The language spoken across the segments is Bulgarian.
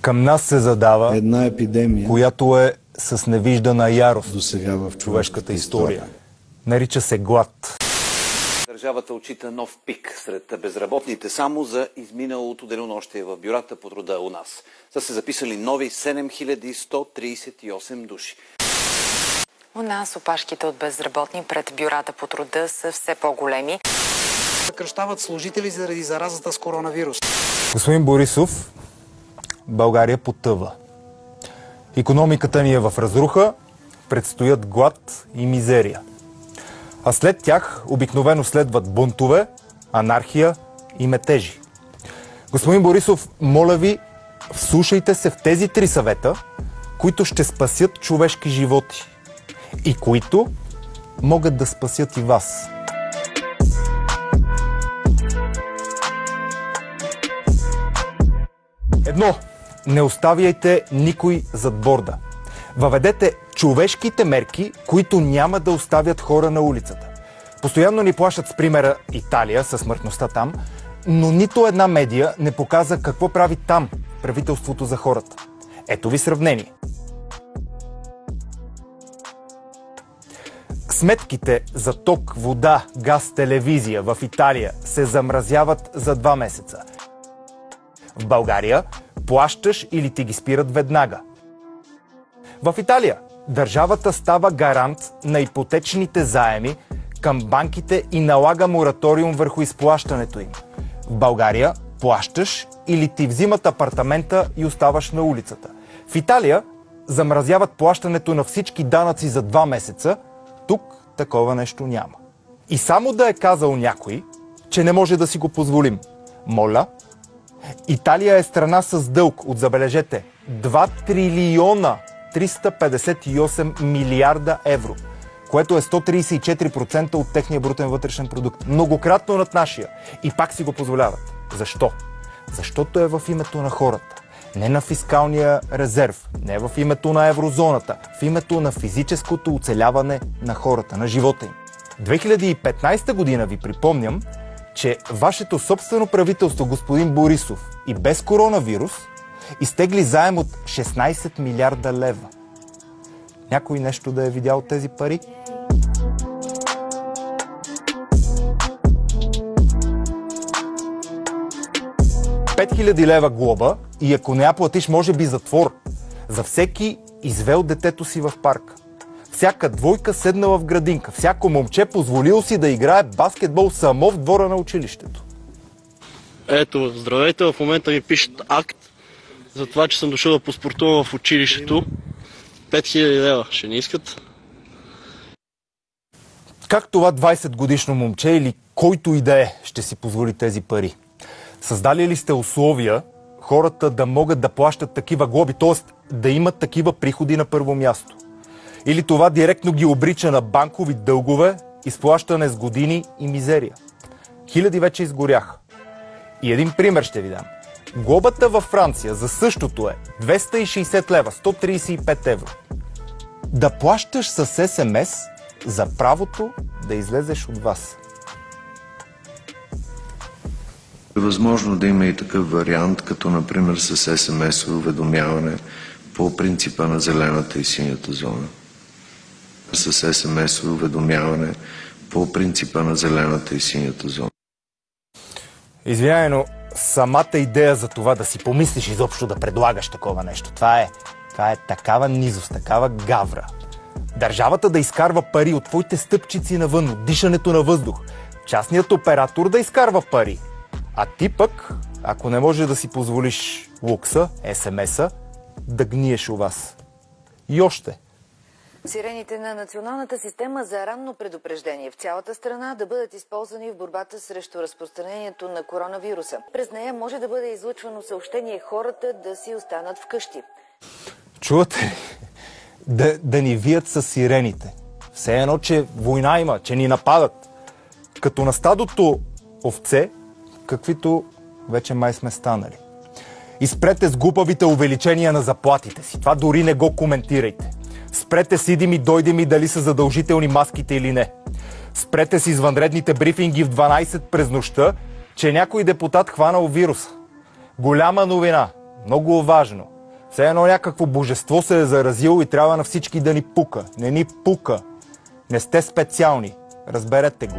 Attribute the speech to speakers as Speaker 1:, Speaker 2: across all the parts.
Speaker 1: Към нас се задава
Speaker 2: една епидемия,
Speaker 1: която е с невиждана ярост
Speaker 2: до сега в
Speaker 1: човешката история. Нарича се глад.
Speaker 3: Държавата отчита нов пик сред безработните само за изминалото денонощие в бюрата по труда у нас. Са се записали нови 7138 души.
Speaker 4: У нас опашките от безработни пред бюрата по труда са все по-големи.
Speaker 5: Съкращават служители заради заразата с коронавирус.
Speaker 1: Господин Борисов, България потъва. Икономиката ни е в разруха, предстоят глад и мизерия. А след тях обикновено следват бунтове, анархия и метежи. Господин Борисов, моля ви, вслушайте се в тези 3 съвета, които ще спасят човешки животи и които могат да спасят и вас. Едно, не оставяйте никой зад борда. Въведете човешките мерки, които няма да оставят хора на улицата. Постоянно ни плашат с примера Италия, със смъртността там, но нито една медия не показа какво прави там правителството за хората. Ето ви сравнение. Сметките за ток, вода, газ, телевизия в Италия се замразяват за 2 месеца. В България плащаш или ти ги спират веднага. В Италия държавата става гарант на ипотечните заеми към банките и налага мораториум върху изплащането им. В България плащаш или ти взимат апартамента и оставаш на улицата. В Италия замразяват плащането на всички данъци за 2 месеца. Тук такова нещо няма. И само да е казал някой, че не може да си го позволим. Моля, Италия е страна с дълг от, забележете, 2 трилиона 358 милиарда евро, което е 134% от техния брутен вътрешен продукт. Многократно над нашия. И пак си го позволяват. Защо? Защото е в името на хората. Не на фискалния резерв, не в името на еврозоната, в името на физическото оцеляване на хората, на живота им. 2015 година ви припомням, че вашето собствено правителство, господин Борисов, и без коронавирус, изтегли заем от 16 милиарда лева. Някой нещо да е видял тези пари? $5000 лева глоба и ако не я платиш, може би затвор. За всеки извел детето си в парка. Всяка двойка седнала в градинка. Всяко момче позволило си да играе баскетбол само в двора на училището.
Speaker 6: Ето, здравейте, в момента ми пишат акт за това, че съм дошъл да поспортувам в училището. 5000 лева. Ще не искат?
Speaker 1: Как това 20 годишно момче или който и да е ще си позволи тези пари? Създали ли сте условия хората да могат да плащат такива глоби, т.е. да имат такива приходи на първо място? Или това директно ги обрича на банкови дългове, изплащане с години и мизерия? Хиляди вече изгоряха. И един пример ще ви дам. Глобата във Франция за същото е 260 лева, 135 евро. Да плащаш с СМС за правото да излезеш от вас.
Speaker 7: Е възможно да има и такъв вариант, като например с СМС уведомяване по принципа на зелената и синята зона. С СМС уведомяване по принципа на зелената и синята зона.
Speaker 1: Извинявай, но самата идея за това да си помислиш изобщо да предлагаш такова нещо, това е такава низост, такава гавра. Държавата да изкарва пари от твоите стъпчици навън, от дишането на въздух. Частният оператор да изкарва пари. А ти пък, ако не можеш да си позволиш лукса, СМС-а, да гниеш у вас. И още.
Speaker 8: Сирените на Националната система за ранно предупреждение в цялата страна да бъдат използвани в борбата срещу разпространението на коронавируса. През нея може да бъде излъчвано съобщение хората да си останат вкъщи.
Speaker 1: Чувате ли? Да ни вият с сирените. Все едно, че война има, че ни нападат. Като на стадото овце, каквито вече май сме станали. Изпрете с глупавите увеличения на заплатите си. Това дори не го коментирайте. Спрете с иди ми, дойде ми дали са задължителни маските или не. Спрете с извънредните брифинги в 12 през нощта, че някой депутат хванал вируса. Голяма новина. Много важно. Все едно някакво божество се е заразило и трябва на всички да ни пука. Не ни пука. Не сте специални. Разберете го.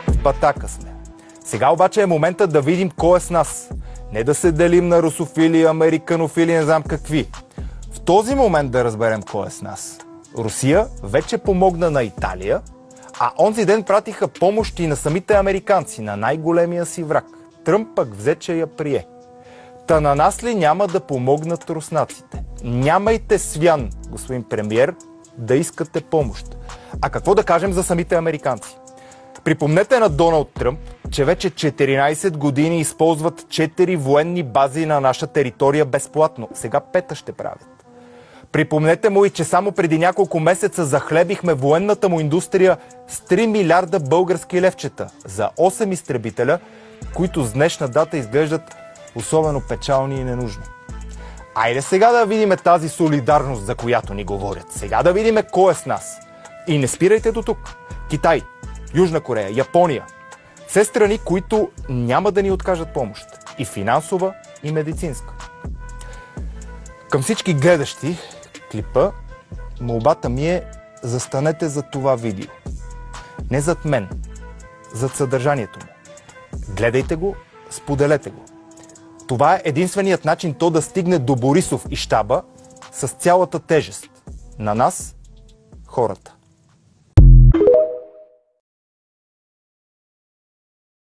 Speaker 1: В батака сме. Сега обаче е момента да видим кой е с нас. Не да се делим на русофили, американофили, не знам какви. В този момент да разберем кой е с нас. Русия вече помогна на Италия, а онзи ден пратиха помощи на самите американци, на най-големия си враг. Тръмп пък взе, че я прие. Та на нас ли няма да помогнат руснаците? Нямайте свян, господин премиер, да искате помощ. А какво да кажем за самите американци? Припомнете на Доналд Тръмп, че вече 14 години използват 4 военни бази на наша територия безплатно. Сега 5 ще правят. Припомнете му и, че само преди няколко месеца захлебихме военната му индустрия с 3 милиарда български левчета за 8 изтребителя, които с днешна дата изглеждат особено печални и ненужни. Айде сега да видим тази солидарност, за която ни говорят. Сега да видим кой е с нас. И не спирайте до тук. Китай, Южна Корея, Япония. Все страни, които няма да ни откажат помощ. И финансова, и медицинска. Към всички гледащи клипа, молбата ми е: застанете за това видео. Не зад мен, зад съдържанието му. Гледайте го, споделете го. Това е единственият начин то да стигне до Борисов и щаба с цялата тежест на нас, хората.